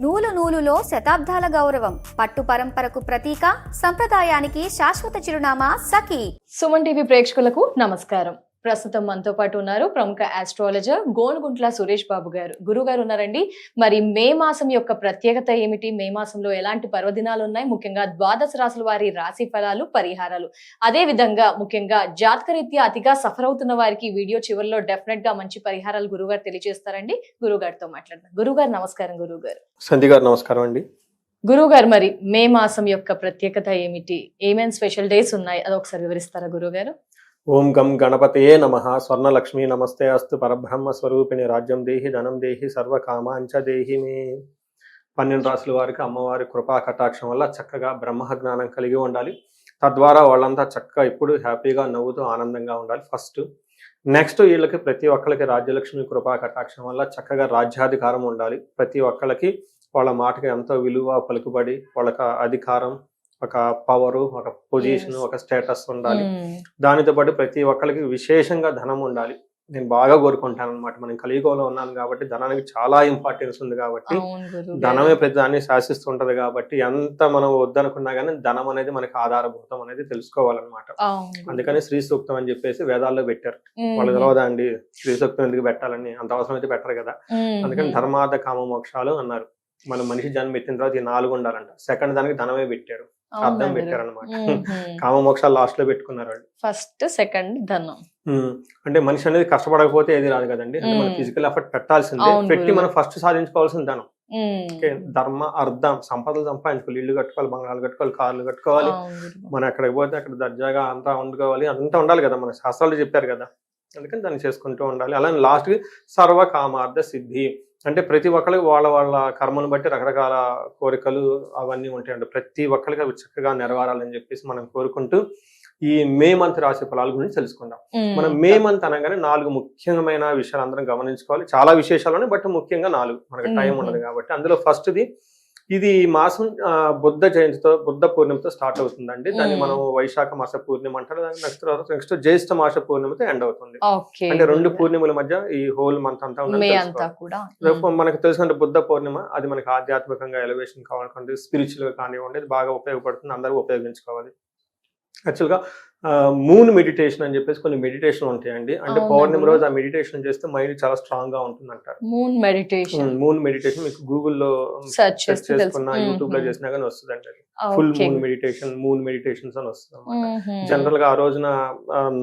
నూలు నూలులో శతాబ్దాల గౌరవం, పట్టు పరంపరకు ప్రతీక, సంప్రదాయానికి శాశ్వత చిరునామా సఖీ. సుమన్ టీవీ ప్రేక్షకులకు నమస్కారం. ప్రస్తుతం మనతో పాటు ఉన్నారు ప్రముఖ ఆస్ట్రాలజర్ గోనుగుంట్ల సురేష్ బాబు గారు. గురువు గారు ఉన్నారండి. మరి మే మాసం యొక్క ప్రత్యేకత ఏమిటి, మే మాసంలో ఎలాంటి పర్వదినాలు ఉన్నాయి, ముఖ్యంగా ద్వాదశ రాశుల వారి రాశి ఫలాలు, పరిహారాలు, అదే విధంగా ముఖ్యంగా జాతకరీత్యా అతిగా సఫర్ అవుతున్న వారికి వీడియో చివరిలో డెఫినెట్ గా మంచి పరిహారాలు గురువు గారు తెలియజేస్తారండి. గురువు గారితో మాట్లాడదాం. గురువు గారు నమస్కారం. గురువు గారు. సంధి గారు నమస్కారం అండి. గురువు గారు, మరి మే మాసం యొక్క ప్రత్యేకత ఏమిటి, ఏమేమి స్పెషల్ డేస్ ఉన్నాయి, అదొకసారి వివరిస్తారా గురువు గారు? ఓం గం గణపతయే నమః. స్వర్ణలక్ష్మీ నమస్తే అస్తు. పరబ్రహ్మ స్వరూపిణి రాజ్యం దేహి ధనం దేహి సర్వకామాంచ దేహి మే. 12 రాశుల వారికి అమ్మవారి కృపా కటాక్షం వల్ల చక్కగా బ్రహ్మ జ్ఞానం కలిగి ఉండాలి. తద్వారా వాళ్ళంతా చక్కగా ఇప్పుడు హ్యాపీగా నవ్వుతూ ఆనందంగా ఉండాలి. ఫస్ట్ నెక్స్ట్ వీళ్ళకి ప్రతి ఒక్కరికి రాజ్యలక్ష్మి కృపా కటాక్షం వల్ల చక్కగా రాజ్యాధికారం ఉండాలి. ప్రతి ఒక్కరికి వాళ్ళ మాటకి ఎంతో విలువ పలుకుబడి, వాళ్ళకి అధికారం, ఒక పవరు, ఒక పొజిషన్, ఒక స్టేటస్ ఉండాలి. దానితో పాటు ప్రతి ఒక్కరికి విశేషంగా ధనం ఉండాలి. నేను బాగా కోరుకుంటాను అనమాట. మనం కలియుగంలో ఉన్నాను కాబట్టి ధనానికి చాలా ఇంపార్టెన్స్ ఉంది కాబట్టి, ధనమే ప్రతి దాన్ని శాసిస్తుంటది కాబట్టి ఎంత మనం వద్దనుకున్నా కానీ ధనం అనేది మనకి ఆధారభూతం అనేది తెలుసుకోవాలన్నమాట. అందుకని శ్రీ సూక్తం అని చెప్పేసి వేదాల్లో పెట్టారు. వాళ్ళు తెలవదా అండి శ్రీ సూక్తం ఎందుకు పెట్టాలని? అంత అవసరం అయితే పెట్టరు కదా. అందుకని ధర్మార్థ కామ మోక్షాలు అన్నారు. మనం మనిషి జన్మ ఎత్తిన తర్వాత ఈ 4 ఉండాలంట. సెకండ్ దానికి ధనమే పెట్టారు, అర్థం పెట్టారు అనమాట. కామ మోక్షాలు లాస్ట్ లో పెట్టుకున్నారు వాళ్ళు. ఫస్ట్ సెకండ్ ధనం. అంటే మనిషి అనేది కష్టపడకపోతే ఏది రాదు కదండి. అంటే మనం ఫిజికల్ ఎఫర్ట్ పెట్టాల్సిందే. పెట్టి మనం ఫస్ట్ సాధించుకోవాల్సిన ధనం. ధర్మ అర్థం సంపదలు సంపాదించుకోవాలి. ఇల్లు కట్టుకోవాలి, బంగాళాలు కట్టుకోవాలి, కార్లు కట్టుకోవాలి. మనం ఎక్కడికి పోతే అక్కడ దర్జాగా అంతా వండుకోవాలి. అంతా ఉండాలి కదా, మన శాస్త్రాలు చెప్పారు కదా. అందుకని దాన్ని చేసుకుంటూ ఉండాలి. అలానే లాస్ట్ కి సర్వ కామార్థ సిద్ధి అంటే ప్రతి ఒక్కరికి వాళ్ళ వాళ్ళ కర్మను బట్టి రకరకాల కోరికలు అవన్నీ ఉంటాయండి. ప్రతి ఒక్కరికి అవి చక్కగా నెరవేరాలని చెప్పేసి మనం కోరుకుంటూ ఈ మే మంత్ రాశి ఫలాల గురించి తెలుసుకుందాం. మనం మే మంత్ అనగానే 4 ముఖ్యమైన విషయాలు అందరం గమనించుకోవాలి. చాలా విశేషాలు ఉన్నాయి, బట్ ముఖ్యంగా 4 మనకి టైం ఉండదు కాబట్టి. అందులో ఫస్ట్ది, ఇది మాసం బుద్ధ జయంతితో, బుద్ధ పూర్ణిమతో స్టార్ట్ అవుతుందండి. దాన్ని మనం వైశాఖ మాస పూర్ణిమ అంటారు. నెక్స్ట్ జ్యేష్ఠ మాస పూర్ణిమతో ఎండ్ అవుతుంది. అంటే 2 పూర్ణిమల మధ్య ఈ హోల్ మంత్ అంతా మనకు తెలుసుకుంటే బుద్ధ పూర్ణిమ అది మనకి ఆధ్యాత్మికంగా ఎలివేషన్ కావాలనుకోండి, స్పిరిచువల్ గా కానివ్వండి, ఇది బాగా ఉపయోగపడుతుంది. అందరూ ఉపయోగించుకోవాలి. యాక్చువల్గా మూన్ మెడిటేషన్ అని చెప్పేసి కొన్ని మెడిటేషన్ ఉంటాయండి. అంటే పౌర్ణమి రోజు ఆ మెడిటేషన్ చేస్తే మైండ్ చాలా స్ట్రాంగ్ గా ఉంటుంది అంటారు. మూన్ మెడిటేషన్ మీకు గూగుల్లో సెర్చ్ చేసుకున్నా, యూట్యూబ్ లో చేసినా కానీ వస్తుంది అంటే ఫుల్ మూన్ మెడిటేషన్స్ అని వస్తుంది. జనరల్ గా ఆ రోజున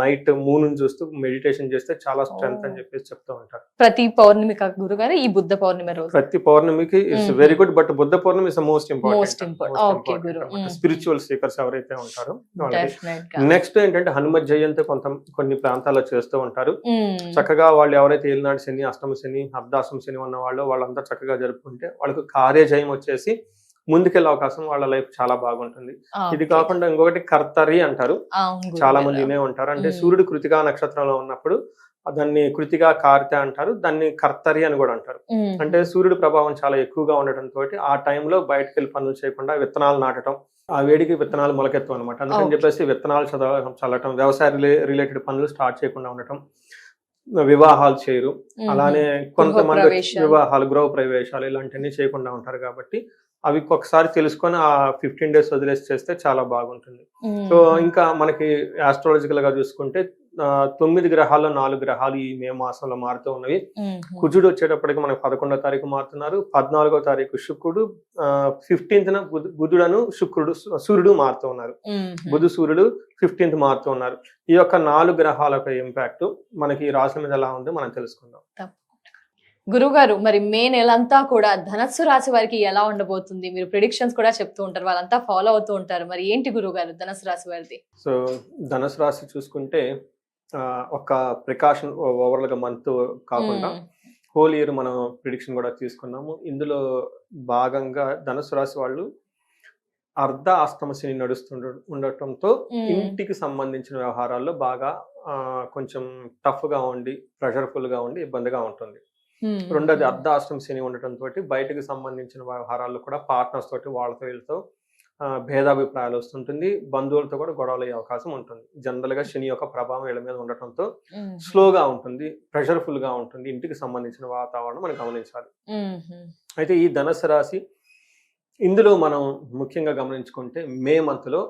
నైట్ మూన్ చూస్తూ మెడిటేషన్ చేస్తే చాలా స్ట్రెంత్ అని చెప్పేసి చెప్తూ ఉంటారు. ప్రతి పౌర్ణమి గురుగారు ఈ బుద్ధ పౌర్ణమి రోజు ప్రతి పౌర్ణమికి it's very good, but Buddha Purnima is most important. Spiritual seekers ఎవరైతే ఉంటారో. నెక్స్ట్ ఏంటంటే హనుమత్ జయంతి కొన్ని ప్రాంతాల్లో చేస్తూ ఉంటారు. చక్కగా వాళ్ళు ఎవరైతే ఏలినాడు శని, అష్టమ శని, అర్ధాష్టమ శని ఉన్న వాళ్ళంతా చక్కగా జరుపుకుంటే వాళ్ళకు కార్యజయం వచ్చేసి ముందుకెళ్ళే అవకాశం, వాళ్ళ లైఫ్ చాలా బాగుంటుంది. ఇది కాకుండా ఇంకొకటి కర్తరి అంటారు, చాలా మంది వినే ఉంటారు. అంటే సూర్యుడు కృతికా నక్షత్రంలో ఉన్నప్పుడు దాన్ని కృతిగా కార్తె అంటారు, దాన్ని కర్తరి అని కూడా అంటారు. అంటే సూర్యుడు ప్రభావం చాలా ఎక్కువగా ఉండటంతో ఆ టైంలో బయటకు వెళ్ళి పనులు చేయకుండా విత్తనాలు నాటడం, ఆ వేడికి విత్తనాలు మొలకెత్తు అనమాట. అందుకని చెప్పేసి విత్తనాలు చల్లటం, వ్యవసాయ రిలేటెడ్ పనులు స్టార్ట్ చేయకుండా ఉండటం, వివాహాలు చేయరు. అలానే కొంతమంది వివాహాలు, గృహ ప్రవేశాలు ఇలాంటివన్నీ చేయకుండా ఉంటారు. కాబట్టి అవి ఒకసారి తెలుసుకొని ఆ 15 days వదిలేసి చేస్తే చాలా బాగుంటుంది. సో ఇంకా మనకి ఆస్ట్రాలజికల్ గా చూసుకుంటే 9 గ్రహాల్లో 4 గ్రహాలు ఈ మే మాసంలో మారుతూ ఉన్నవి. కుజుడు వచ్చేటప్పటికి మనకు 11వ తారీఖు మారుతున్నారు, 14వ తారీఖు శుక్రుడు, 15th బుధుడను సూర్యుడు మారుతూ ఉన్నారు. బుధు సూర్యుడు 15th మారుతూ ఉన్నారు. ఈ యొక్క 4 గ్రహాల యొక్క ఇంపాక్ట్ మనకి ఈ రాశుల మీద ఎలా ఉందో మనం తెలుసుకుందాం. గురుగారు, మరి మే నెలంతా కూడా ధనస్సు రాశి వారికి ఎలా ఉండబోతుంది? మీరు ప్రిడిక్షన్స్ కూడా చెప్తూ ఉంటారు, వాళ్ళంతా ఫాలో అవుతూ ఉంటారు. మరి ఏంటి గురుగారు ధనస్సు రాశి వారిది? సో ధనస్సు రాశి చూసుకుంటే ఒక ప్రికాషన్ ఓవరాల్ గా మంత్ కాకుండా హోల్ ఇయర్ మనం ప్రిడిక్షన్ కూడా తీసుకున్నాము. ఇందులో భాగంగా ధనుసు రాశి వాళ్ళు అర్ధ అష్టమ శని ఉండటంతో ఇంటికి సంబంధించిన వ్యవహారాల్లో బాగా కొంచెం టఫ్ గా ఉండి, ప్రెషర్ఫుల్ గా ఉండి, ఇబ్బందిగా ఉంటుంది. రెండోది అర్ధ అష్టమ శని ఉండటంతో బయటకు సంబంధించిన వ్యవహారాల్లో కూడా పార్ట్నర్స్ తోటి వాళ్ళతో వీళ్ళతో భేదాభిప్రాయాలు వస్తుంటుంది. బంధువులతో కూడా గొడవలు అయ్యే అవకాశం ఉంటుంది. జనరల్ గా శని యొక్క ప్రభావం వీళ్ళ మీద ఉండటంతో స్లోగా ఉంటుంది, ప్రెషర్ఫుల్ గా ఉంటుంది. ఇంటికి సంబంధించిన వాతావరణం మనం గమనించాలి. అయితే ఈ ధనుసు రాశి ఇందులో మనం ముఖ్యంగా గమనించుకుంటే మే మంత్లో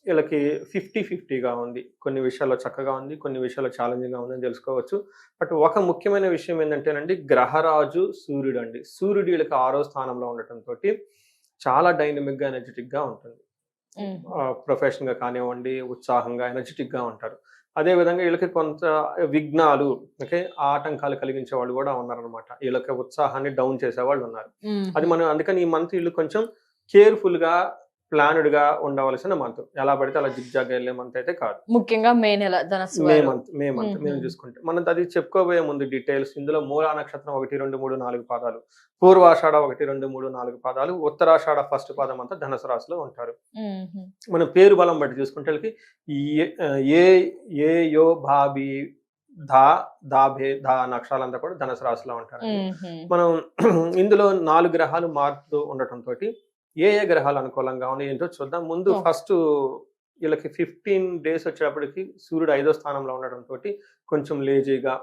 వీళ్ళకి 50-50గా ఉంది. కొన్ని విషయాల్లో చక్కగా ఉంది, కొన్ని విషయాల్లో ఛాలెంజింగ్గా ఉందని తెలుసుకోవచ్చు. బట్ ఒక ముఖ్యమైన విషయం ఏంటంటేనండి, గ్రహరాజు సూర్యుడు అండి. సూర్యుడు వీళ్ళకి 6వ స్థానంలో ఉండటంతో చాలా డైనమిక్గా ఎనర్జెటిక్గా ఉంటుంది. ప్రొఫెషన్గా కానివ్వండి, ఉత్సాహంగా ఎనర్జెటిక్గా ఉంటారు. అదేవిధంగా వీళ్ళకి కొంత విఘ్నాలు, ఓకే, ఆటంకాలు కలిగించే వాళ్ళు కూడా ఉన్నారనమాట. వీళ్ళకి ఉత్సాహాన్ని డౌన్ చేసేవాళ్ళు ఉన్నారు. అది మనం అందుకని ఈ మంత్ వీళ్ళు కొంచెం కేర్ఫుల్గా ప్లాన్డ్గా ఉండవలసిన మంత్. ఎలా పడితే అలా జిగ్జాగ్ వెళ్ళే మంత్ అయితే కాదు. ముఖ్యంగా మే నెల ధనస్సు మే మంత్ మేము చూసుకుంటే మనం అది చెప్పుకోబోయే ముందు డీటెయిల్స్. ఇందులో మూలా నక్షత్రం 1, 2, 3, 4 పాదాలు, పూర్వాషాఢ 1, 2, 3, 4 పాదాలు, ఉత్తరాషాఢ ఫస్ట్ పాదం అంతా ధనుసు రాశిలో ఉంటారు. మనం పేరు బలం బట్టి చూసుకుంటే వాళ్ళకి ఏ యో భాబి దాభే నక్షరాలంతా కూడా ధనుసు రాశిలో ఉంటారు. మనం ఇందులో 4 గ్రహాలు మారుతూ ఉండటంతో ఏ గ్రహాలు అనుకూలంగా ఉన్నాయి ఏంటో చూద్దాం. ముందు ఫస్ట్ వీళ్ళకి 15 days వచ్చేటప్పటికి సూర్యుడు 5వ స్థానంలో ఉండటంతో కొంచెం లేజీగా,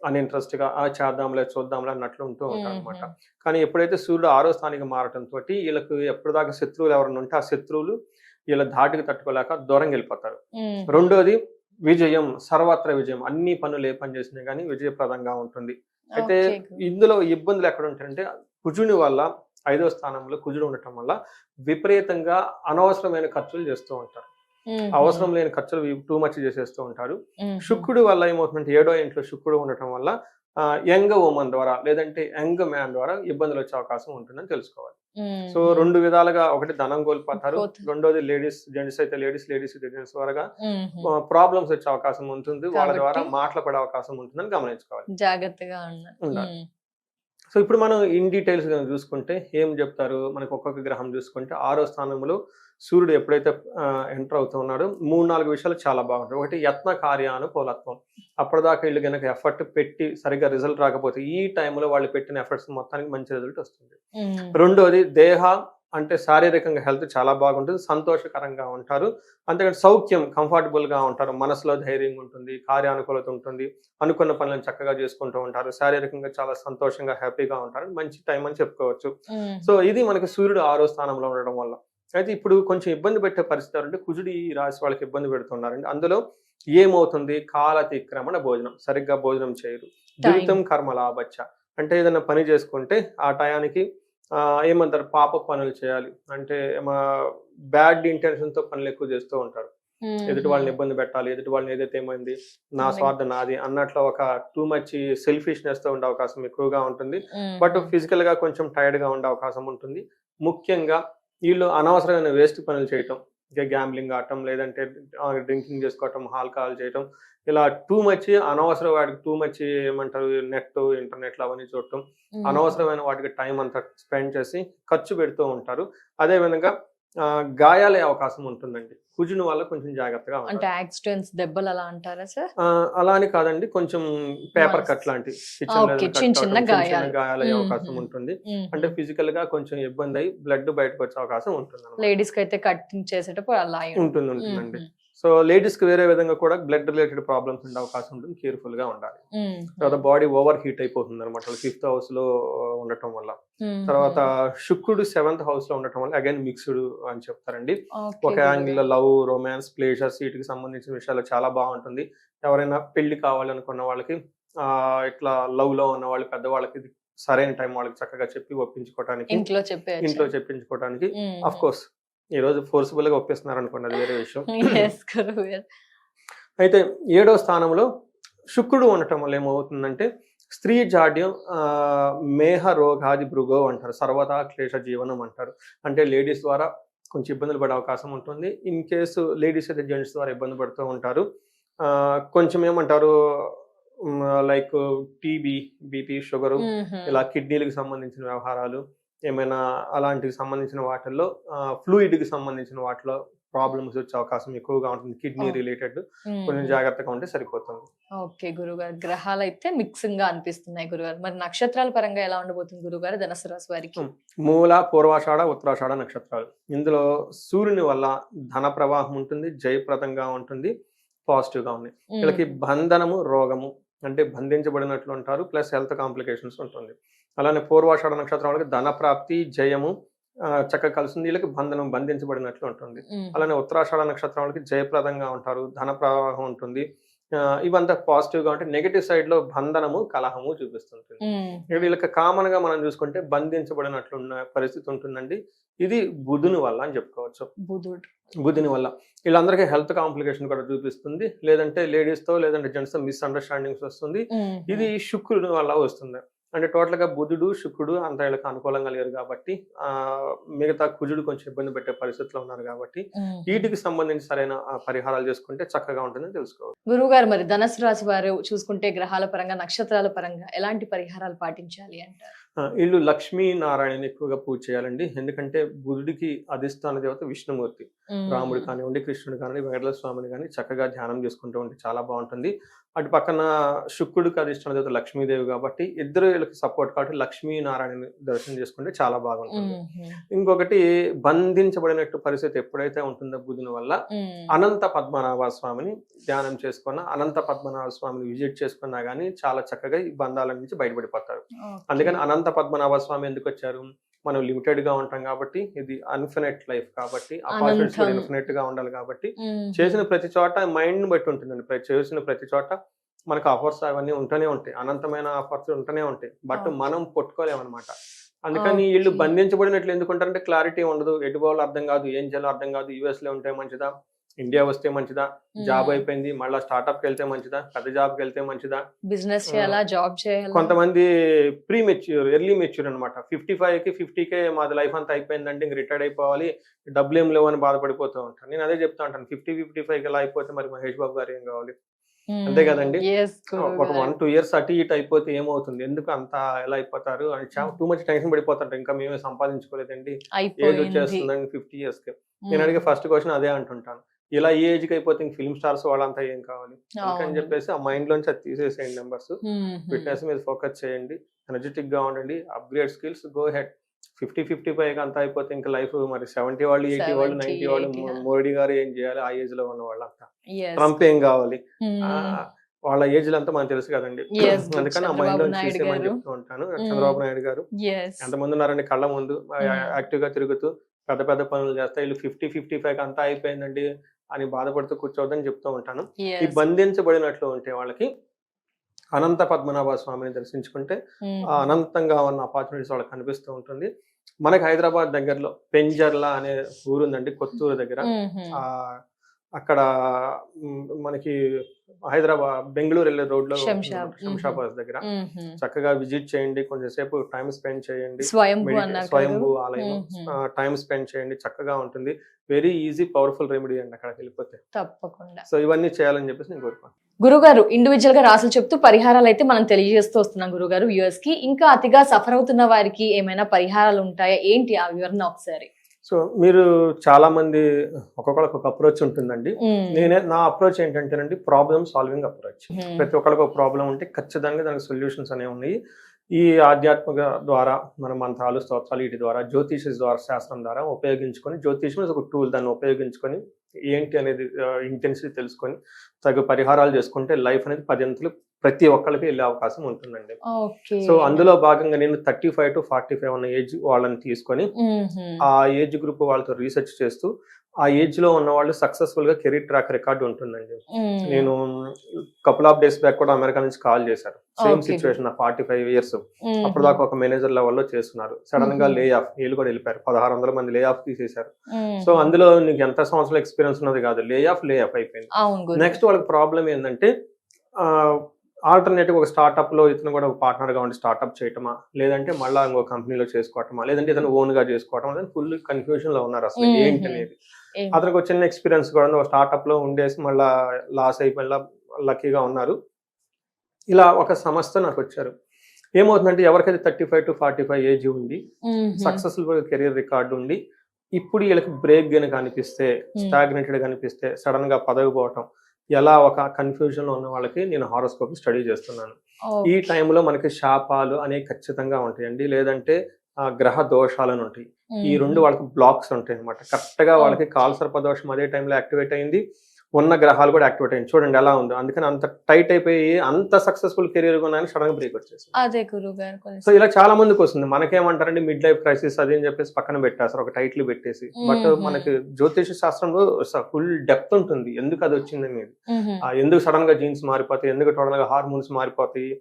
అన్ఇంట్రెస్ట్గా చేద్దాంలే చూద్దాంలే అన్నట్లు ఉంటూ ఉంటారు అనమాట. కానీ ఎప్పుడైతే సూర్యుడు 6వ స్థానానికి మారటంతో వీళ్ళకి ఎప్పటిదాకా శత్రువులు ఎవరైనా ఉంటే ఆ శత్రువులు వీళ్ళ ధాటికి తట్టుకోలేక దూరంగా వెళ్ళిపోతారు. రెండోది విజయం, సర్వత్ర విజయం. అన్ని పనులు ఏ పని చేసినా కానీ విజయప్రదంగా ఉంటుంది. అయితే ఇందులో ఇబ్బందులు ఎక్కడ ఉంటాయంటే, కుజుని వల్ల 5వ స్థానంలో కుజుడు ఉండటం వల్ల విపరీతంగా అనవసరమైన ఖర్చులు చేస్తూ ఉంటారు. అవసరం లేని ఖర్చులు టూ మచ్ చేసేస్తూ ఉంటారు. శుక్రుడు వల్ల ఏమవుతుందంటే 7వ ఇంట్లో శుక్రుడు ఉండటం వల్ల యంగ్ ఉమెన్ ద్వారా లేదంటే యంగ్ మ్యాన్ ద్వారా ఇబ్బందులు వచ్చే అవకాశం ఉంటుందని తెలుసుకోవాలి. సో 2 విధాలుగా, ఒకటి ధనం కోల్పోతారు, రెండోది జెంట్స్ అయితే లేడీస్ జెంట్స్ ద్వారా ప్రాబ్లమ్స్ వచ్చే అవకాశం ఉంటుంది, వాళ్ళ ద్వారా మాటలు పడే అవకాశం ఉంటుందని గమనించుకోవాలి, జాగ్రత్తగా ఉండాలి. సో ఇప్పుడు మనం ఇన్ డీటెయిల్స్ చూసుకుంటే ఏం చెప్తారు, మనకు ఒక్కొక్క గ్రహం చూసుకుంటే 6వ స్థానంలో సూర్యుడు ఎప్పుడైతే ఎంటర్ అవుతున్నాడో 3-4 విషయాలు చాలా బాగుంటాయి. ఒకటి యత్న కార్యానుకూలత్వం. అప్పటిదాకా వీళ్ళు కనుక ఎఫర్ట్ పెట్టి సరిగ్గా రిజల్ట్ రాకపోతే ఈ టైంలో వాళ్ళు పెట్టిన ఎఫర్ట్స్ మొత్తానికి మంచి రిజల్ట్ వస్తుంది. రెండోది దేహ అంటే శారీరకంగా హెల్త్ చాలా బాగుంటుంది, సంతోషకరంగా ఉంటారు. అంతేకాని సౌఖ్యం, కంఫర్టబుల్ గా ఉంటారు, మనసులో ధైర్యం ఉంటుంది, కార్యానుకూలత ఉంటుంది, అనుకున్న పనులను చక్కగా చేసుకుంటూ ఉంటారు, శారీరకంగా చాలా సంతోషంగా హ్యాపీగా ఉంటారు. మంచి టైం అని చెప్పుకోవచ్చు. సో ఇది మనకి సూర్యుడు 6వ స్థానంలో ఉండడం వల్ల. అయితే ఇప్పుడు కొంచెం ఇబ్బంది పెట్టే పరిస్థితి అంటే కుజుడు ఈ రాశి వాళ్ళకి ఇబ్బంది పెడుతున్నారండి. అందులో ఏమవుతుంది, కాలతిక్రమణ భోజనం, సరిగ్గా భోజనం చేయరు. దురితం కర్మ లాభచ్చ అంటే ఏదైనా పని చేసుకుంటే ఆ టయానికి ఏమంటారు, పాప పనులు చేయాలి అంటే బ్యాడ్ ఇంటెన్షన్ తో పనులు ఎక్కువ చేస్తూ ఉంటారు. ఎదుటి వాళ్ళని ఇబ్బంది పెట్టాలి, ఎదుటి వాళ్ళని ఏదైతే ఏమైంది నా స్వార్థం నాది అన్నట్లు ఒక టూ మచ్ సెల్ఫిష్నెస్ తో ఉండే అవకాశం ఎక్కువగా ఉంటుంది. బట్ ఫిజికల్ గా కొంచెం టైర్డ్ గా ఉండే అవకాశం ఉంటుంది. ముఖ్యంగా వీళ్ళు అనవసరమైన వేస్ట్ పనులు చేయటం, ఇంకా గ్యాంబ్లింగ్ ఆడటం, లేదంటే డ్రింకింగ్ చేసుకోవటం, ఆల్కహాల్ చేయటం, ఇలా టూ మచ్ అనవసరం వాటికి టూ మచ్ ఏమంటారు నెట్ ఇంటర్నెట్ అవన్నీ చూడటం, అనవసరమైన వాటికి టైం అంతా స్పెండ్ చేసి ఖర్చు పెడుతూ ఉంటారు. అదే విధంగా గాయాలే అవకాశం ఉంటుందండి. కుజుని వల్ల కొంచెం జాగ్రత్తగా అంటే యాక్సిడెంట్స్, దెబ్బలు అలా అంటారా సార్? అలా అని కాదండి, కొంచెం పేపర్ కట్ లాంటి చిన్న గాయాలయ్యే అవకాశం ఉంటుంది. అంటే ఫిజికల్ గా కొంచెం ఇబ్బంది అయ్యి బ్లడ్ బయటకు వచ్చే అవకాశం ఉంటుంది. లేడీస్ కి అయితే కటింగ్ చేసేటప్పుడు అలా ఉంటుందండి. సో లేడీస్ కి వేరే విధంగా కూడా బ్లడ్ రిలేటెడ్ ప్రాబ్లమ్స్ ఉండే అవకాశం ఉంటుంది, కేర్ఫుల్ గా ఉండాలి. తర్వాత బాడీ ఓవర్ హీట్ అయిపోతుంది అనమాట 5th హౌస్ లో ఉండటం వల్ల. తర్వాత శుక్రుడు 7th హౌస్ లో ఉండటం వల్ల అగైన్ మిక్స్డ్ అని చెప్తారండి. ఒక యాంగిల్ లో లవ్, రొమాన్స్, ప్లేజర్స్ వీటికి సంబంధించిన విషయాలు చాలా బాగుంటుంది. ఎవరైనా పెళ్లి కావాలనుకున్న వాళ్ళకి ఇట్లా లవ్ లో ఉన్న వాళ్ళు పెద్దవాళ్ళకి సరైన టైం వాళ్ళకి చక్కగా చెప్పి ఒప్పించుకోవడానికి, ఇంట్లో చెప్పించుకోవడానికి అఫ్ కోర్స్ ఈ రోజు ఫోర్సిబుల్ గా ఒప్పిస్తున్నారు అనుకోండి, అది వేరే విషయం. అయితే 7వ స్థానంలో శుక్రుడు ఉండటం వల్ల ఏమవుతుందంటే స్త్రీ జాడ్యం, మేహ రోగాది భృగో అంటారు, సర్వదా క్లేశ జీవనం అంటారు. అంటే లేడీస్ ద్వారా కొంచెం ఇబ్బందులు పడే అవకాశం ఉంటుంది. ఇన్ కేసు లేడీస్ అయితే జెంట్స్ ద్వారా ఇబ్బంది పడుతూ ఉంటారు. కొంచెం ఏమంటారు లైక్ టీబీ, బీపీ, షుగరు, ఇలా కిడ్నీలకు సంబంధించిన వ్యవహారాలు, ఏమైనా అలాంటికి సంబంధించిన వాటిల్లో ఫ్లూయిడ్ కి సంబంధించిన వాటిలో ప్రాబ్లమ్స్ వచ్చే అవకాశం ఎక్కువగా ఉంటుంది. కిడ్నీ రిలేటెడ్ కొంచెం జాగ్రత్తగా ఉంటే సరిపోతుంది. ఓకే గురుగారు, గ్రహాలు అయితే మిక్సింగ్ గా అనిపిస్తున్నాయి గురుగారు. మరి నక్షత్రాల పరంగా ఎలా ఉండబోతుంది గురుగారు ధనుసు రాశి వారికి? మూల, పూర్వాషాఢ, ఉత్తరాషాఢ నక్షత్రాలు. ఇందులో సూర్యుని వల్ల ధన ప్రవాహం ఉంటుంది, జయప్రదంగా ఉంటుంది, పాజిటివ్ గా ఉన్నాయి. వీళ్ళకి బంధనము, రోగము అంటే బంధించబడినట్లు ఉంటారు, ప్లస్ హెల్త్ కాంప్లికేషన్స్ ఉంటుంది. అలానే పూర్వాషాఢ నక్షత్రం వాళ్ళకి ధన ప్రాప్తి, జయము చక్కగా కలుస్తుంది. వీళ్ళకి బంధనం, బంధించబడినట్లు ఉంటుంది. అలానే ఉత్తరాషాఢ నక్షత్రం వాళ్ళకి జయప్రదంగా ఉంటారు, ధన ప్రవాహం ఉంటుంది. ఇవంతా పాజిటివ్ గా ఉంటే నెగటివ్ సైడ్ లో బంధనము, కలహము చూపిస్తుంటుంది. వీళ్ళకి కామన్ గా మనం చూసుకుంటే బంధించబడినట్లున్న పరిస్థితి ఉంటుందండి. ఇది బుధుని వల్ల అని చెప్పుకోవచ్చు. బుధుని వల్ల వీళ్ళందరికీ హెల్త్ కాంప్లికేషన్ కూడా చూపిస్తుంది. లేదంటే లేడీస్ తో లేదంటే జెంట్స్ తో మిస్అండర్స్టాండింగ్స్ వస్తుంది. ఇది శుక్రుని వల్ల వస్తుంది. అంటే టోటల్ గా బుధుడు, శుక్రుడు అంత వీళ్ళకి అనుకూలంగా లేరు కాబట్టి మిగతా కుజుడు కొంచెం ఇబ్బంది పెట్టే పరిస్థితిలో ఉన్నారు కాబట్టి వీటికి సంబంధించి సరైన పరిహారాలు చేసుకుంటే చక్కగా ఉంటుందని తెలుసుకోవాలి. గురువు గారు, మరి ధనుసు రాశి వారు చూసుకుంటే గ్రహాల పరంగా, నక్షత్రాల పరంగా ఎలాంటి పరిహారాలు పాటించాలి అంటారు? వీళ్ళు లక్ష్మీ నారాయణని ఎక్కువగా పూజ చేయాలండి. ఎందుకంటే బుధుడికి అధిష్టాన దేవత విష్ణుమూర్తి. రాముడు కానివ్వండి, కృష్ణుడు కానివ్వండి, వెంకటేశ్వర స్వామిని కానీ చక్కగా ధ్యానం చేసుకుంటూ ఉంటే చాలా బాగుంటుంది. అటు పక్కన శుక్రుడికి అధిష్టాన దేవత లక్ష్మీదేవి కాబట్టి ఇద్దరు వీళ్ళకి సపోర్ట్ కాబట్టి లక్ష్మీ నారాయణని దర్శనం చేసుకుంటే చాలా బాగుంటుంది. ఇంకొకటి బంధించబడినట్టు పరిస్థితి ఎప్పుడైతే ఉంటుందో బుధుని వల్ల అనంత పద్మనాభ స్వామిని ధ్యానం చేసుకున్నా, అనంత పద్మనాభ స్వామిని విజిట్ చేసుకున్నా గానీ చాలా చక్కగా ఈ బంధాల నుంచి బయటపడిపోతారు. అందుకని అనంత పద్మనాభ స్వామి ఎందుకు వచ్చారు? మనం లిమిటెడ్ గా ఉంటాం కాబట్టి, ఇది అన్ఫినైట్ లైఫ్ కాబట్టి, అపార్చునిటీస్ కూడా ఇన్ఫినైట్ గా ఉండాలి కాబట్టి చేసిన ప్రతి చోట మైండ్ ని బట్టి ఉంటుందండి. చేసిన ప్రతి చోట మనకు ఆఫర్స్ అవన్నీ ఉంటూనే ఉంటాయి, అనంతమైన ఆఫర్స్ ఉంటూనే ఉంటాయి. బట్ మనం పట్టుకోలేమన్నమాట. అందుకని వీళ్ళు బంధించబడినట్లు ఎందుకుంటారంటే క్లారిటీ ఉండదు, ఎటు పోవాలో అర్థం కాదు, ఏం చేయాలో అర్థం కాదు. యుఎస్ లో ఉంటే మంచిదా, ఇండియా వస్తే మంచిదా, జాబ్ అయిపోయింది మళ్ళీ స్టార్ట్అప్ కి వెళ్తే మంచిదా, పెద్ద జాబ్ కి వెళ్తే మంచిదా, బిజినెస్ చేయాలా, జాబ్ చేయాలా. కొంతమంది ప్రీ మెచ్యూర్, ఎర్లీ మెచ్యూర్ అనమాట. 55కి 50K మాది లైఫ్ అంతా అయిపోయిందంటే ఇంక రిటైర్డ్ అయిపోవాలి, డబ్బులు ఏం లేవు అని బాధపడిపోతూ ఉంటాను. నేను అదే చెప్తా ఉంటాను, 50-55 ఎలా అయిపోతే మరి మహేష్ బాబు గారు ఏం కావాలి? అంతే కదండి. ఒక 1-2 years అటు ఇటు అయిపోతే ఏమవుతుంది? ఎందుకు అంత ఎలా అయిపోతారు అని టూ మచ్ టెన్షన్ పడిపోతారు. ఇంకా మేమే సంపాదించుకోలేదండి, ఏజ్ వచ్చేస్తుందండి 50 years కి. నేను అడిగే ఫస్ట్ క్వశ్చన్ అదే అంటుంటాను, ఇలా ఈ ఏజ్ కి అయిపోతే ఇంక ఫిల్మ్ స్టార్స్ వాళ్ళంతా ఏం కావాలి అని చెప్పేసి ఆ మైండ్ లోంచి అది తీసేసేయండి. నెంబర్స్, ఫిట్నెస్ మీద ఫోకస్ చేయండి, ఎనర్జెటిక్ గా ఉండండి, అప్గ్రేడ్ స్కిల్స్, గో హెడ్. 50-55 అంతా అయిపోతే ఇంకా లైఫ్ మరి 70 వాళ్ళు, 80 వాళ్ళు, 90 వాళ్ళు, మోడీ గారు ఏం చేయాలి? ఆ ఏజ్ లో ఉన్న వాళ్ళంతా, ట్రంప్ ఏం కావాలి? వాళ్ళ ఏజ్ అంతా మనకు తెలుసు కదండి. అందుకని ఆ మైండ్ లోంచి తీసేయమని చెప్తూ ఉంటాను. చంద్రబాబు నాయుడు గారు ఎంతమంది ఉన్నారండి కళ్ళ ముందు యాక్టివ్ గా తిరుగుతూ పెద్ద పెద్ద పనులు చేస్తా. వీళ్ళు 50-55 అంతా అయిపోయిందండి అని బాధపడుతూ కూర్చోవద్దని చెప్తూ ఉంటాను. ఈ బంధించబడినట్లు ఉంటే వాళ్ళకి అనంత పద్మనాభ స్వామిని దర్శించుకుంటే అనంతంగా ఉన్న ఆపర్చునిటీస్ వాళ్ళకి కనిపిస్తూ ఉంటుంది. మనకి హైదరాబాద్ దగ్గరలో పెంజర్లా అనే ఊరుందండి, కొత్తూరు దగ్గర. అక్కడ మనకి హైదరాబాద్ బెంగళూరు వెళ్ళే రోడ్ లో శంషాబాద్ దగ్గర చక్కగా విజిట్ చేయండి, కొంచెంసేపు టైం స్పెండ్ చేయండి, స్వయంభూ ఆలయం టైం స్పెండ్ చేయండి, చక్కగా ఉంటుంది. వెరీ ఈజీ, పవర్ఫుల్ రెమెడీ అండి అక్కడికి వెళ్ళిపోతే. తప్పకుండా. సో ఇవన్నీ చేయాలని చెప్పేసి నేను కోరుకుంటున్నాను. గురుగారు, ఇండివిజువల్ గా రాసులు చెప్తూ పరిహారాలు అయితే మనం తెలియజేస్తూ వస్తున్నాం గురుగారు వ్యూవర్స్ కి. ఇంకా అతిగా సఫర్ అవుతున్న వారికి ఏమైనా పరిహారాలు ఉంటాయా, ఏంటి ఆ వివరణ ఒకసారి? సో మీరు చాలా మంది ఒక్కొక్కరికి ఒక అప్రోచ్ ఉంటుందండి. నా అప్రోచ్ ఏంటంటేనండి ప్రాబ్లమ్ సాల్వింగ్ అప్రోచ్. ప్రతి ఒక్కరికి ఒక ప్రాబ్లం ఉంటే ఖచ్చితంగా దానికి సొల్యూషన్స్ అనేవి ఉన్నాయి. ఈ ఆధ్యాత్మిక ద్వారా మన మంత్రాలు, స్తోత్రాలు, వీటి ద్వారా, జ్యోతిష ద్వారా, శాస్త్రం ద్వారా ఉపయోగించుకొని, జ్యోతిషం ఒక టూల్, దాన్ని ఉపయోగించుకొని ఏంటి అనేది ఇంటెన్సిటీ తెలుసుకొని తగు పరిహారాలు చేసుకుంటే లైఫ్ అనేది 10 అంతలు ప్రతి ఒక్కరికి వెళ్ళే అవకాశం ఉంటుందండి. సో అందులో భాగంగా నేను 35 to 45 ఉన్న ఏజ్ వాళ్ళని తీసుకొని ఆ ఏజ్ గ్రూప్ వాళ్ళతో రీసెర్చ్ చేస్తూ ఆ ఏజ్ లో ఉన్న వాళ్ళు సక్సెస్ఫుల్ గా కెరీర్ ట్రాక్ రికార్డు ఉంటుందండి. నేను కపుల్ ఆఫ్ డేస్ బ్యాక్ కూడా అమెరికా నుంచి కాల్ చేశారు. Same situation, 45 years. అప్పుడు దాకా ఒక మేనేజర్ లెవెల్లో చేస్తున్నారు. సడన్ గా లే ఆఫ్, వీళ్ళు కూడా వెళ్ళిపోయారు. 1600 మంది లే ఆఫ్ తీసేశారు. సో అందులో నీకు ఎంత సంవత్సరాల ఎక్స్పీరియన్స్ ఉన్నది కాదు, లే ఆఫ్ అయిపోయింది. నెక్స్ట్ వాళ్ళకి ప్రాబ్లం ఏంటంటే ఆల్టర్నేటివ్ ఒక స్టార్ట్అప్ లో ఇతను కూడా ఒక పార్ట్నర్ గా ఉండి స్టార్ట్అప్ చేయటమా, లేదంటే మళ్ళీ ఇంకో కంపెనీలో చేసుకోవటమా, లేదంటే ఇతను ఓన్ గా చేసుకోవటం అనేది ఫుల్ కన్ఫ్యూజన్ లో ఉన్నారు అసలు ఏంటి అనేది. అతనికి ఒక చిన్న ఎక్స్పీరియన్స్ కూడా ఒక స్టార్ట్అప్ లో ఉండేసి మళ్ళా లాస్ అయిపోయి లక్కీగా ఉన్నారు. ఇలా ఒక సంస్థ నాకు వచ్చారు. ఏమవుతుందంటే ఎవరికైతే 35 to 45 ఏజ్ ఉండి సక్సెస్ఫుల్ కెరీర్ రికార్డు ఉండి ఇప్పుడు వీళ్ళకి బ్రేక్ గనుక అనిపిస్తే, స్టాగ్నేటెడ్ గా అనిపిస్తే, సడన్ గా పదవి పోవటం, ఎలా ఒక కన్ఫ్యూజన్ లో ఉన్న వాళ్ళకి నేను హారోస్కోప్ స్టడీ చేస్తున్నాను. ఈ టైంలో మనకి శాపాలు అనేవి ఖచ్చితంగా ఉంటాయండి, లేదంటే గ్రహ దోషాలను ఉంటాయి. ఈ రెండు వాళ్ళకి బ్లాక్స్ ఉంటాయి అనమాట. కరెక్ట్ గా వాళ్ళకి కాలసర్ప దోషం అదే టైంలో యాక్టివేట్ అయింది, ఉన్న గ్రహాలు కూడా యాక్టివేట్ అయింది, చూడండి ఎలా ఉందో. అందుకని అంత టైట్ అయిపోయి అంత సక్సెస్ఫుల్ కెరీర్ ఉన్నాయని సడన్ గా బ్రేక్ వచ్చేసింది. అదే గురువు గారు. సో ఇలా చాలా మందికి వస్తుంది. మనకేమంటారండి మిడ్ లైఫ్ క్రైసిస్ అది అని చెప్పేసి పక్కన పెట్టేస్తారు ఒక టైటిల్ పెట్టేసి. బట్ మనకి జ్యోతిష శాస్త్రంలో ఫుల్ డెప్త్ ఉంటుంది ఎందుకు అది వచ్చింది అనేది. ఎందుకు సడన్ గా జీన్స్ మారిపోతాయి, ఎందుకు టోటల్ గా హార్మోన్స్ మారిపోతాయి,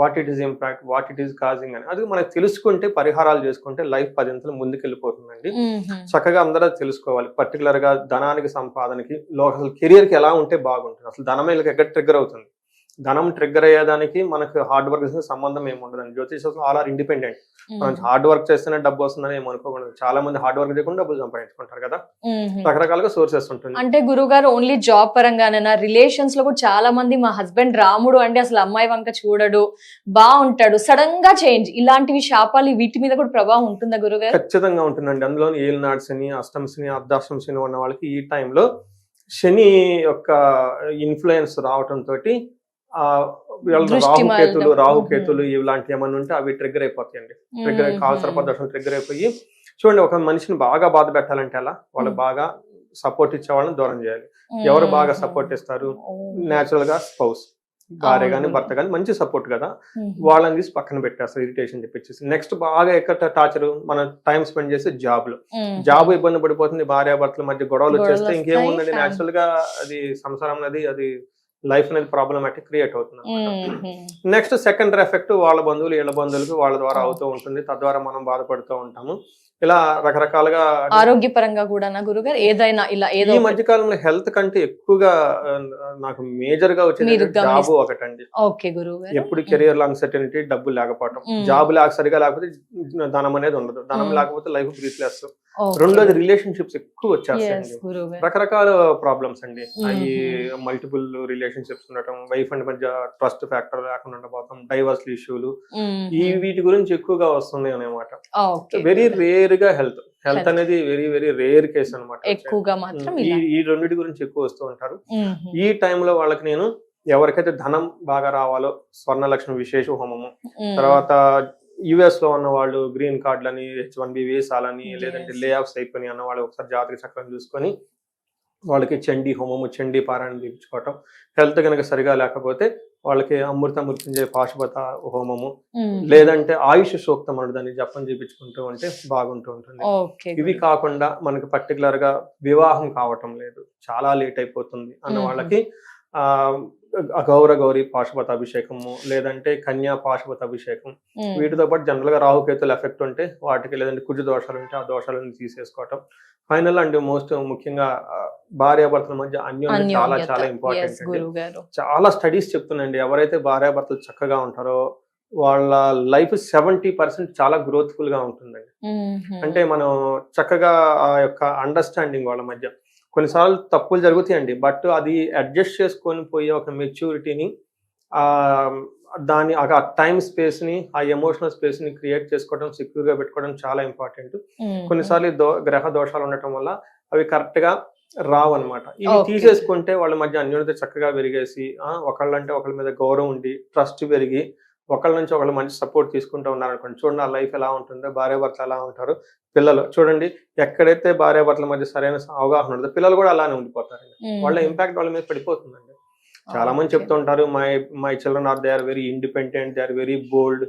what it is impact, what it is causing అని. అది మనకు తెలుసుకుంటే, పరిహారాలు చేసుకుంటే లైఫ్ 10 అంతలు ముందుకెళ్ళిపోతుందండి. చక్కగా అందరూ తెలుసుకోవాలి. పర్టికులర్ గా ధనానికి, సంపాదనకి, అసలు కెరియర్ కి ఎలా ఉంటే బాగుంటుంది, అసలు ధనం ఎక్కడ ట్రిగ్గర్ అవుతుంది. ధనం ట్రిగ్గర్ అయ్యేదానికి మనకు హార్డ్ వర్క్ సంబంధం ఏమి ఉండదండి. జ్యోతిషంలో ఆల్ ఆర్ ఇండిపెండెంట్. మనం హార్డ్ వర్క్ చేస్తేనే డబ్బు వస్తుందని ఏమనుకోకూడదు. చాలా మంది హార్డ్ వర్క్ చేయకుండా డబ్బులు సంపాదించుకుంటారు కదా, రకరకాలుగా సోర్సెస్ ఉంటుంది. అంటే గురువు గారు ఓన్లీ జాబ్ పరంగానేనా, రిలేషన్స్ లో కూడా చాలా మంది మా హస్బెండ్ రాముడు అంటే అసలు అమ్మాయి వంక చూడడు, బాగుంటాడు, సడన్ గా చేంజ్, ఇలాంటివి శాపాలు వీటి మీద కూడా ప్రభావం ఉంటుందా గురుగారు? ఖచ్చితంగా ఉంటుందండి. అందులో ఏలినాడు శని, అష్టమ శని, అర్ధాష్టమ శని ఉన్న వాళ్ళకి ఈ టైంలో శని యొక్క ఇన్ఫ్లుయెన్స్ రావటంతో రాహుకేతులు ఇలాంటి ఏమన్నా ఉంటే అవి ట్రిగ్గర్ అయిపోతాయండి. ట్రిగ్గర్ కాల్సర పదార్థం ట్రిగ్గర్ అయిపోయి, చూడండి ఒక మనిషిని బాగా బాధ పెట్టాలంటే ఎలా, వాళ్ళు బాగా సపోర్ట్ ఇచ్చే వాళ్ళని దూరం చేయాలి. ఎవరు బాగా సపోర్ట్ ఇస్తారు? నేచురల్ గా స్పౌస్, భార్య గాని భర్త గాని మంచి సపోర్ట్ కదా, వాళ్ళని తీసి పక్కన పెట్టేస్తారు, ఇరిటేషన్ తెప్పించేసి. నెక్స్ట్ బాగా ఎక్కడ టార్చర్, మనం టైం స్పెండ్ చేసి జాబ్ ఇబ్బంది పడిపోతుంది, భార్య భర్తల మధ్య గొడవలు వచ్చేస్తే ఇంకేముందండి, నేచురల్ గా అది సంసారం అనేది, అది లైఫ్ అనేది ప్రాబ్లమాటిక్ క్రియేట్ అవుతుంది. నెక్స్ట్ సెకండరీ ఎఫెక్ట్ వాళ్ళ బంధువులు వీళ్ళ బంధువులకు వాళ్ళ ద్వారా అవుతూ ఉంటుంది, తద్వారా మనం బాధపడుతూ ఉంటాము. ఇలా రకరకాలుగా ఆరోగ్యపరంగా కూడా గురుగారు ఏదైనా ఇలా ఏదో. ఈ మధ్య కాలంలో హెల్త్ కంటే ఎక్కువగా నాకు మేజర్ గా వచ్చింది జాబ్ ఒకటండి. ఓకే గురుగారు. ఎప్పుడు కెరియర్ లో అన్సర్టనిటీ, డబ్బులు లేకపోవడం, జాబ్ సరిగా లేకపోతే ధనం అనేది ఉండదు, ధనం లేకపోతే లైఫ్ బ్రీత్లెస్. రెండోది రిలేషన్షిప్స్ ఎక్కువ వచ్చేస్తాయండి, రకరకాల ప్రాబ్లమ్స్ అండి. అవి మల్టిపుల్ రిలేషన్షిప్స్ ఉండటం, వైఫ్ అండ్ మధ్య ట్రస్ట్ ఫ్యాక్టర్ లేకుండా ఉండబోతాం, డైవర్స్ ఇష్యూలు, ఈ వీటి గురించి ఎక్కువగా వస్తున్నాయి అన్నమాట. వెరీ రేర్ గా హెల్త్ అనేది వెరీ వెరీ రేర్ కేసు అనమాట. ఈ రెండింటి గురించి ఎక్కువ వస్తూ ఉంటారు. ఈ టైంలో వాళ్ళకి నేను ఎవరికైతే ధనం బాగా రావాలో స్వర్ణలక్ష్మి విశేష హోమము, తర్వాత యుఎస్ లో ఉన్న వాళ్ళు గ్రీన్ కార్డులని, H1B వీసాలని, లేదంటే లే ఆఫ్స్ అయిపోయి అన్న వాళ్ళు ఒకసారి జాతక చక్రం చూసుకొని వాళ్ళకి చండీ హోమము, చండీ పారాయణ తీర్చుకోవటం. హెల్త్ కనుక సరిగా లేకపోతే వాళ్ళకి అమృత మృత్యుంజయ పాశుపత హోమము, లేదంటే ఆయుష్ సూక్తం అని దాన్ని జపం చేయించుకుంటూ ఉంటే బాగుంటూ ఉంటుంది. ఇవి కాకుండా మనకి పర్టికులర్ గా వివాహం కావటం లేదు, చాలా లేట్ అయిపోతుంది అన్న వాళ్ళకి గౌరీ పాశుపత అభిషేకము, లేదంటే కన్యా పాశుపత అభిషేకం, వీటితో పాటు జనరల్ గా రాహుకేతులు ఎఫెక్ట్ ఉంటే వాటికి, లేదంటే కుజ దోషాలు ఉంటే ఆ దోషాలను తీసేసుకోవటం. ఫైనల్ అండ్ మోస్ట్ ముఖ్యంగా భార్యాభర్తల మధ్య అన్యోన్యత చాలా చాలా ఇంపార్టెంట్ అండి. చాలా స్టడీస్ చెప్తున్నాయండి, ఎవరైతే భార్యాభర్తలు చక్కగా ఉంటారో వాళ్ళ లైఫ్ 70% చాలా గ్రోత్ఫుల్ గా ఉంటుందండి. అంటే మనం చక్కగా ఆ యొక్క అండర్స్టాండింగ్ వాళ్ళ మధ్య, కొన్నిసార్లు తప్పులు జరుగుతాయండి, బట్ అది అడ్జస్ట్ చేసుకొని పోయే ఒక మెచ్యూరిటీని, దాని ఆ టైం స్పేస్ ని, ఆ ఎమోషనల్ స్పేస్ ని క్రియేట్ చేసుకోవడం, సెక్యూర్ గా పెట్టుకోవడం చాలా ఇంపార్టెంట్. కొన్నిసార్లు గ్రహ దోషాలు ఉండటం వల్ల అవి కరెక్ట్ గా రావు అనమాట. ఇవి తీసేసుకుంటే వాళ్ళ మధ్య అన్యోన్యత చక్కగా పెరిగేసి, ఒకళ్ళంటే ఒకళ్ళ మీద గౌరవం ఉండి, ట్రస్ట్ పెరిగి, ఒకళ్ళ నుంచి ఒకళ్ళు మంచి సపోర్ట్ తీసుకుంటూ ఉన్నారనుకోండి, చూడండి ఆ లైఫ్ ఎలా ఉంటుందో, భార్యాభర్తలు ఎలా ఉంటారు, పిల్లలు చూడండి, ఎక్కడైతే భార్యాభర్తల మధ్య సరైన అవగాహన ఉంటుందో పిల్లలు కూడా అలానే ఉండిపోతారండి. వాళ్ళ ఇంపాక్ట్ వాళ్ళ మీద పడిపోతుందండి. చాలా మంది చెప్తూ ఉంటారు, my children are they are very independent, they are very bold.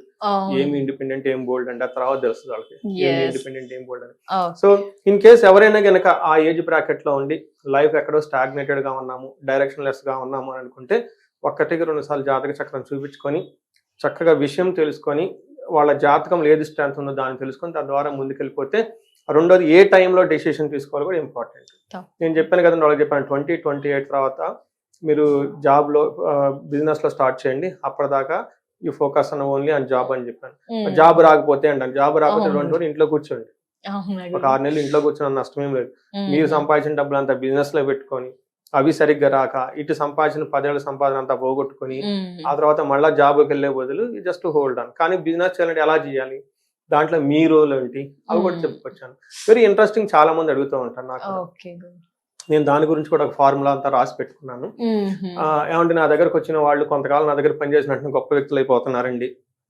ఏమి ఇండిపెండెంట్, ఏం బోల్డ్ అంటే ఆ తర్వాత తెలుస్తుంది వాళ్ళకి ఏమి ఇండిపెండెంట్, ఏం బోల్డ్ అని. సో ఇన్ కేస్ ఎవరైనా గనక ఆ ఏజ్ బ్రాకెట్ లో ఉండి లైఫ్ ఎక్కడో స్టాగ్నేటెడ్ గా ఉన్నాము, డైరెక్షన్ లెస్ గా ఉన్నాము అని అనుకుంటే, 1-2 సార్లు జాతక చక్రం చూపించుకొని చక్కగా విషయం తెలుసుకొని, వాళ్ళ జాతకంలో ఏది స్ట్రెంత్ ఉందో దాన్ని తెలుసుకొని దాని ద్వారా ముందుకెళ్ళిపోతే, రెండోది ఏ టైంలో డెసిషన్ తీసుకోవాలి కూడా ఇంపార్టెంట్. నేను చెప్పాను కదండి, వాళ్ళకి చెప్పాను 2028 తర్వాత మీరు జాబ్ లో బిజినెస్ లో స్టార్ట్ చేయండి, అప్పటిదాకా యూ ఫోకస్ అన్న ఓన్లీ ఆన్ జాబ్ అని చెప్పాను. జాబ్ రాకపోతే అంటాను, జాబ్ రాకపోతే 2 రోజులు ఇంట్లో కూర్చోండి, ఒక 6 నెలలు ఇంట్లో కూర్చొని నష్టమేం లేదు. మీరు సంపాదించిన డబ్బులు అంతా బిజినెస్ లో పెట్టుకొని, అవి సరిగ్గా రాక ఇటు సంపాదించిన 10 ఏళ్ళ సంపాదన అంతా పోగొట్టుకుని, ఆ తర్వాత మళ్ళీ జాబ్కి వెళ్ళే బదులు జస్ట్ హోల్డ్ ఆన్. కానీ బిజినెస్ చేయాలంటే ఎలా చేయాలి, దాంట్లో మీ రోల్ ఏంటి, అవి కూడా చెప్పుకొచ్చాను. వెరీ ఇంట్రెస్టింగ్, చాలా మంది అడుగుతూ ఉంటారు నాకు. నేను దాని గురించి కూడా ఒక ఫార్ములా అంతా రాసి పెట్టుకున్నాను. ఏమంటే నా దగ్గరకు వచ్చిన వాళ్ళు కొంతకాలం నా దగ్గర పనిచేసినట్టు గొప్ప వ్యక్తులు అయిపోతున్నారండి,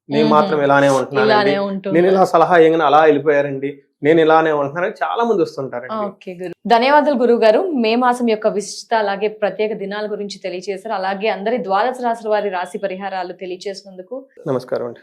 నేను మాత్రం ఇలానే ఉంటున్నానండి, నేను ఇలా సలహా ఏమైనా అలా వెళ్ళిపోయారండి, నేను ఇలానే ఉంటున్నారని చాలా మంది వస్తుంటారండి. ఓకే గురు, ధన్యవాదాలు గురువు గారు. మే మాసం యొక్క విశిష్టత అలాగే ప్రత్యేక దినాల గురించి తెలియజేశారు. అలాగే అందరి ద్వాదశ రాశుల వారి రాశి పరిహారాలు తెలియజేసినందుకు నమస్కారం అండి.